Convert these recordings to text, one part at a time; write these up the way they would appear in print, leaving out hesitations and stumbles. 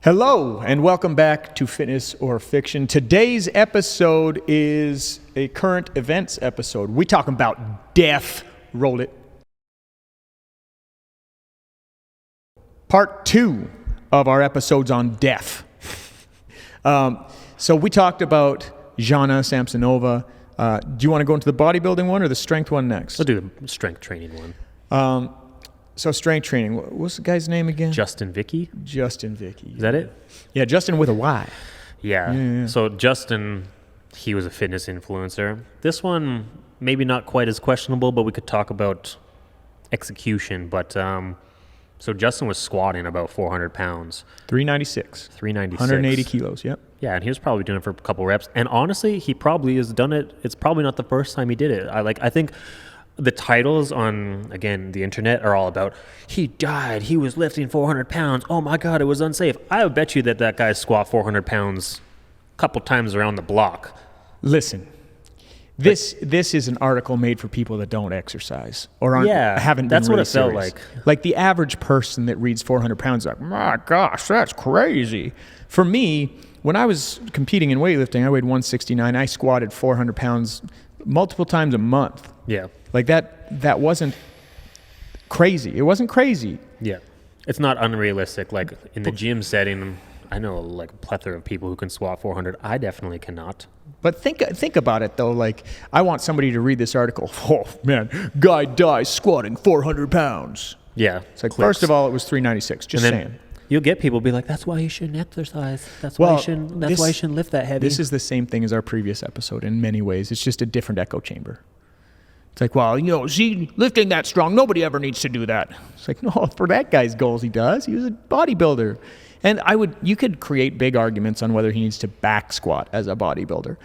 Hello, and welcome back to Fitness or Fiction. Today's episode is a current events episode. We talking about death. Roll it. Part 2 of our episodes on death. So we talked about Jana Samsonova. Do you want to go into the bodybuilding one or the strength one next? We'll do the strength training one. So strength training. What's the guy's name again? Justyn Vicky. Justyn Vicky. Is that it? Yeah, Justyn with a Y. Yeah. So Justyn, he was a fitness influencer. This one, maybe not quite as questionable, but we could talk about execution. But so Justyn was squatting about 400 pounds. 396. 396. 180 kilos, yep. Yeah, and he was probably doing it for a couple reps. And honestly, he probably has done it. It's probably not the first time he did it. I think the titles on, again, the internet are all about, he died, he was lifting 400 pounds, oh my God, it was unsafe. I would bet you that guy squat 400 pounds a couple times around the block. Listen, this is an article made for people that don't exercise or haven't been that's really what it felt serious. like. Like the average person that reads 400 pounds is like, my gosh, that's crazy. For me, when I was competing in weightlifting, I weighed 169. I squatted 400 pounds multiple times a month. Yeah. Like that wasn't crazy. It wasn't crazy. Yeah. It's not unrealistic. Like in the gym setting, I know like a plethora of people who can squat 400. I definitely cannot. But think about it though. Like I want somebody to read this article. Oh man, guy dies squatting 400 pounds. Yeah. It's like, first of all, it was 396. Just saying. You'll get people be like, that's why you shouldn't exercise. That's why you shouldn't lift that heavy. This is the same thing as our previous episode in many ways. It's just a different echo chamber. It's like, well, see, lifting that strong, nobody ever needs to do that. It's like, no, for that guy's goals he does. He was a bodybuilder. And you could create big arguments on whether he needs to back squat as a bodybuilder.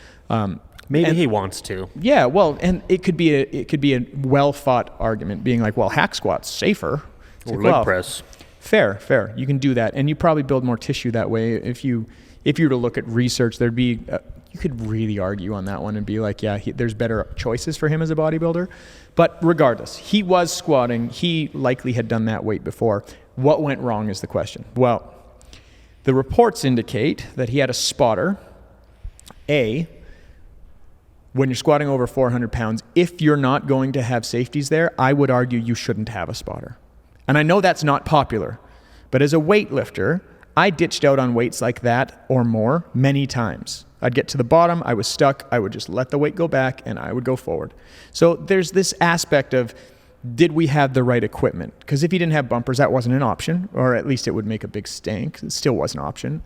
Maybe he wants to. Yeah, well, and it could be a well-thought argument being like, well, hack squat's safer. Or leg press. Fair. You can do that. And you probably build more tissue that way. If you were to look at research, there'd be, you could really argue on that one and be like, yeah, there's better choices for him as a bodybuilder. But regardless, he was squatting. He likely had done that weight before. What went wrong is the question. Well, the reports indicate that he had a spotter. When you're squatting over 400 pounds, if you're not going to have safeties there, I would argue you shouldn't have a spotter. And I know that's not popular, but as a weightlifter, I ditched out on weights like that or more many times. I'd get to the bottom, I was stuck, I would just let the weight go back and I would go forward. So there's this aspect of, did we have the right equipment? Because if you didn't have bumpers, that wasn't an option, or at least it would make a big stink. It still was an option.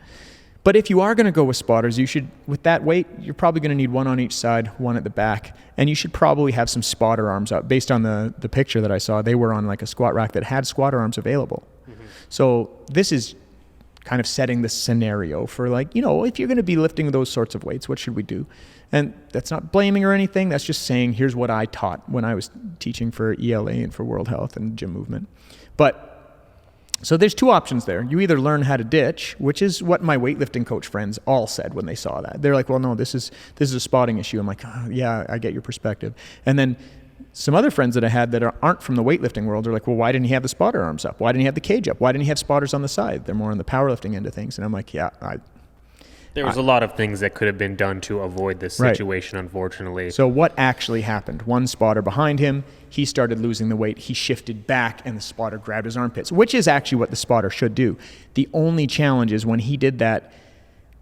But if you are going to go with spotters, you should, with that weight, you're probably going to need one on each side, one at the back, and you should probably have some spotter arms up. Based on the picture that I saw, they were on like a squat rack that had spotter arms available. Mm-hmm. So this is kind of setting the scenario for like, if you're going to be lifting those sorts of weights, what should we do? And that's not blaming or anything. That's just saying, here's what I taught when I was teaching for ELA and for World Health and Gym Movement. So there's two options there. You either learn how to ditch, which is what my weightlifting coach friends all said when they saw that. They're like, well, no, this is a spotting issue. I'm like, oh, yeah, I get your perspective. And then some other friends that I had that aren't from the weightlifting world are like, well, why didn't he have the spotter arms up? Why didn't he have the cage up? Why didn't he have spotters on the side? They're more on the powerlifting end of things. And I'm like, yeah, there was a lot of things that could have been done to avoid this situation, right. Unfortunately. So what actually happened? One spotter behind him, he started losing the weight. He shifted back and the spotter grabbed his armpits, which is actually what the spotter should do. The only challenge is when he did that,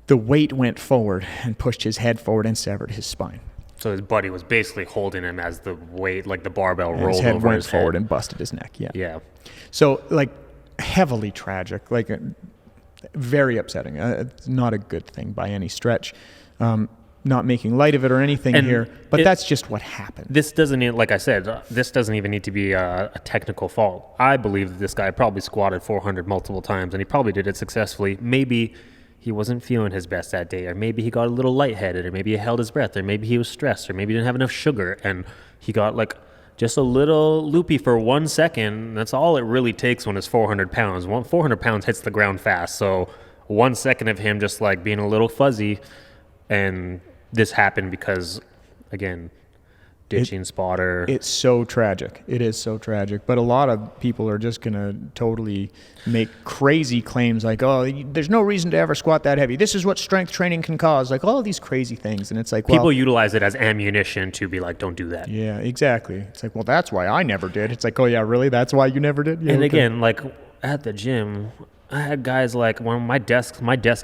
the weight went forward and pushed his head forward and severed his spine. So his buddy was basically holding him as the weight, like the barbell rolled his head over went his forward head. And busted his neck. Yeah. Yeah. So like heavily tragic, like very upsetting. It's not a good thing by any stretch. Not making light of it or anything here, but that's just what happened. This doesn't, like I said, this doesn't even need to be a technical fault. I believe that this guy probably squatted 400 multiple times, and he probably did it successfully. Maybe he wasn't feeling his best that day, or maybe he got a little lightheaded, or maybe he held his breath, or maybe he was stressed, or maybe he didn't have enough sugar, and he got like just a little loopy for 1 second. That's all it really takes when it's 400 pounds. 400 pounds hits the ground fast, so 1 second of him just like being a little fuzzy, and this happened because, again, ditching spotter. It's so tragic. It is so tragic. But a lot of people are just going to totally make crazy claims like, oh, there's no reason to ever squat that heavy. This is what strength training can cause. Like all these crazy things. And it's like, people utilize it as ammunition to be like, don't do that. Yeah, exactly. It's like, well, that's why I never did. It's like, oh, yeah, really? That's why you never did? Yeah, and okay. again, like at the gym, I had guys like when my desk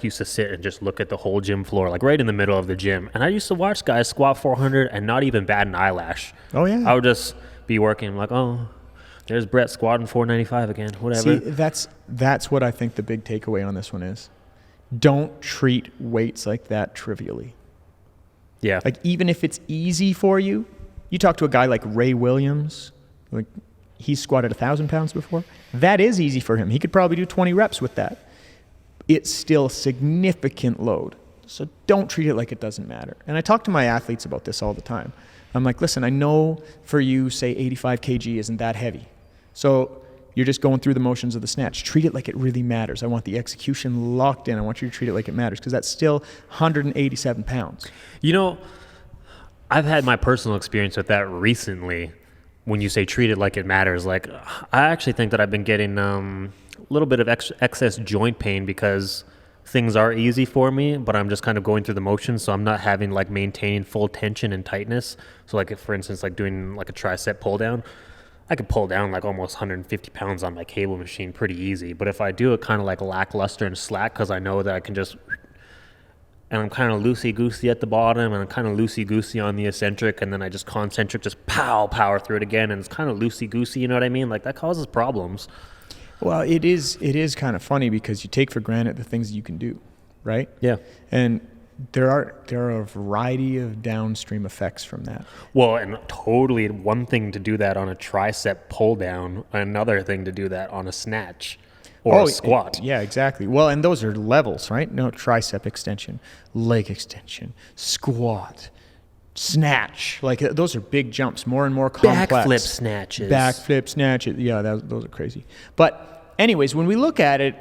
used to sit and just look at the whole gym floor, like right in the middle of the gym. And I used to watch guys squat 400 and not even bat an eyelash. Oh, yeah. I would just be working like, oh, there's Brett squatting 495 again, whatever. See, that's what I think the big takeaway on this one is. Don't treat weights like that trivially. Yeah. Like even if it's easy for you, you talk to a guy like Ray Williams, like he squatted 1,000 pounds before. That is easy for him. He could probably do 20 reps with that. It's still significant load. So don't treat it like it doesn't matter. And I talk to my athletes about this all the time. I'm like, listen, I know for you, say 85 kg isn't that heavy. So you're just going through the motions of the snatch. Treat it like it really matters. I want the execution locked in. I want you to treat it like it matters because that's still 187 pounds. You know, I've had my personal experience with that recently. When you say treat it like it matters, like I actually think that I've been getting a little bit of excess joint pain because things are easy for me, but I'm just kind of going through the motions, so I'm not having like maintaining full tension and tightness. So like if, for instance, like doing like a tricep pull down, I could pull down like almost 150 pounds on my cable machine pretty easy. But if I do it kind of like lackluster and slack because I know that I can just, and I'm kind of loosey-goosey at the bottom, and I'm kind of loosey-goosey on the eccentric, and then I just concentric, just power through it again, and it's kind of loosey-goosey, you know what I mean? Like, that causes problems. Well, it is kind of funny because you take for granted the things you can do, right? Yeah. And there are a variety of downstream effects from that. Well, and totally one thing to do that on a tricep pull down, another thing to do that on a snatch. Or a squat. Yeah, exactly. Well, and those are levels, right? No, tricep extension, leg extension, squat, snatch. Like those are big jumps, more and more complex. Backflip snatches. Backflip snatches. Yeah, those are crazy. But anyways, when we look at it,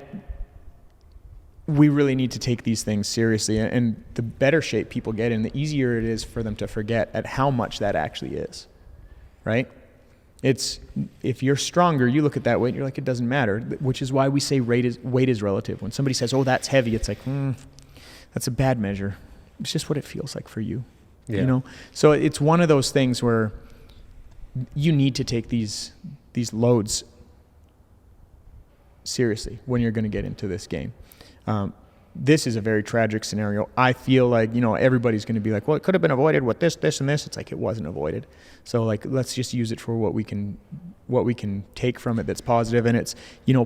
we really need to take these things seriously. And the better shape people get in, the easier it is for them to forget at how much that actually is, right? It's if you're stronger, you look at that weight and you're like, it doesn't matter, which is why we say weight is relative. When somebody says, oh, that's heavy, it's like, that's a bad measure. It's just what it feels like for you, you know? So it's one of those things where you need to take these loads seriously when you're going to get into this game. This is a very tragic scenario. I feel like, everybody's going to be like, well, it could have been avoided with this, and this. It's like it wasn't avoided. So like, let's just use it for what we can take from it that's positive. And it's,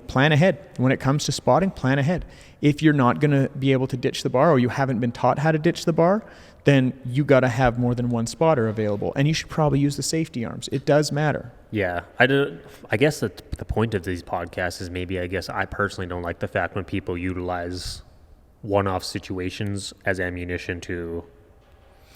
plan ahead. When it comes to spotting, plan ahead. If you're not going to be able to ditch the bar or you haven't been taught how to ditch the bar, then you got to have more than one spotter available. And you should probably use the safety arms. It does matter. Yeah. I guess the point of these podcasts is maybe, I personally don't like the fact when people utilize one-off situations as ammunition to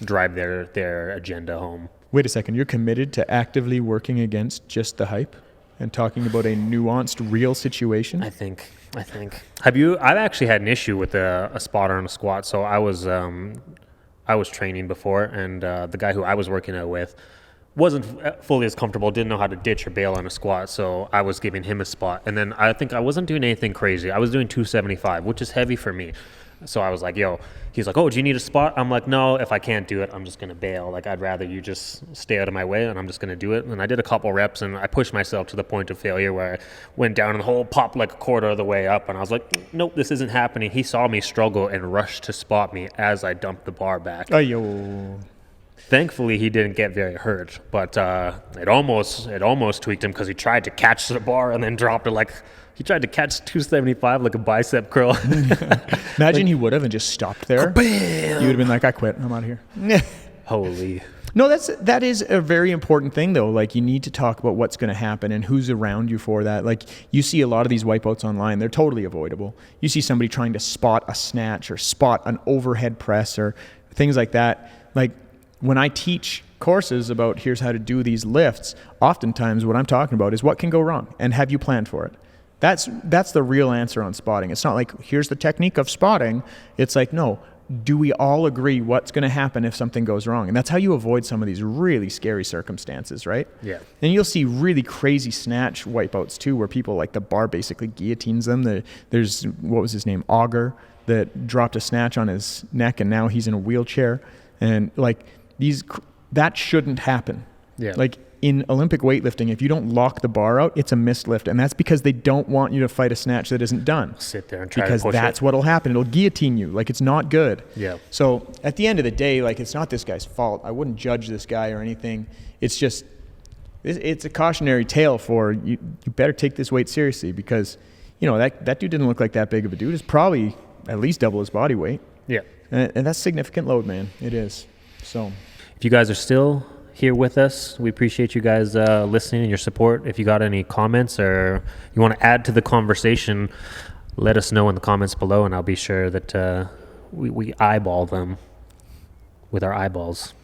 drive their agenda home. Wait a second. You're committed to actively working against just the hype and talking about a nuanced, real situation? I think. I've actually had an issue with a spotter on a squat. So I was training before, and the guy who I was working out with wasn't fully as comfortable, didn't know how to ditch or bail on a squat, so I was giving him a spot. And then I think I wasn't doing anything crazy. I was doing 275, which is heavy for me. So I was like, he's like, oh, do you need a spot? I'm like, no, if I can't do it, I'm just going to bail. Like, I'd rather you just stay out of my way, and I'm just going to do it. And I did a couple reps, and I pushed myself to the point of failure where I went down and the hole popped like a quarter of the way up. And I was like, nope, this isn't happening. He saw me struggle and rushed to spot me as I dumped the bar back. Thankfully, he didn't get very hurt, but it almost tweaked him because he tried to catch the bar and then dropped it like he tried to catch 275 like a bicep curl. Imagine he would have and just stopped there. You would have been like, I quit. I'm out of here. Holy. No, that is a very important thing, though. Like, you need to talk about what's going to happen and who's around you for that. Like, you see a lot of these wipeouts online. They're totally avoidable. You see somebody trying to spot a snatch or spot an overhead press or things like that. Like, when I teach courses about here's how to do these lifts, oftentimes what I'm talking about is what can go wrong and have you planned for it. That's the real answer on spotting. It's not like, here's the technique of spotting. It's like, no, do we all agree what's going to happen if something goes wrong? And that's how you avoid some of these really scary circumstances, right? Yeah. And you'll see really crazy snatch wipeouts too, where people like the bar basically guillotines them. There's, what was his name? Auger, that dropped a snatch on his neck and now he's in a wheelchair. And like that shouldn't happen. Yeah. Like in Olympic weightlifting, if you don't lock the bar out, it's a missed lift. And that's because they don't want you to fight a snatch that isn't done. Sit there and try because to push that's what'll happen. It'll guillotine you. Like, it's not good. Yeah. So at the end of the day, like, it's not this guy's fault. I wouldn't judge this guy or anything. It's just, it's a cautionary tale for you. You better take this weight seriously because, you know, that dude didn't look like that big of a dude. It's probably at least double his body weight. Yeah. And that's significant load, man. It is. So if you guys are still here with us, we appreciate you guys listening and your support. If you got any comments or you want to add to the conversation, let us know in the comments below, and I'll be sure that we eyeball them with our eyeballs.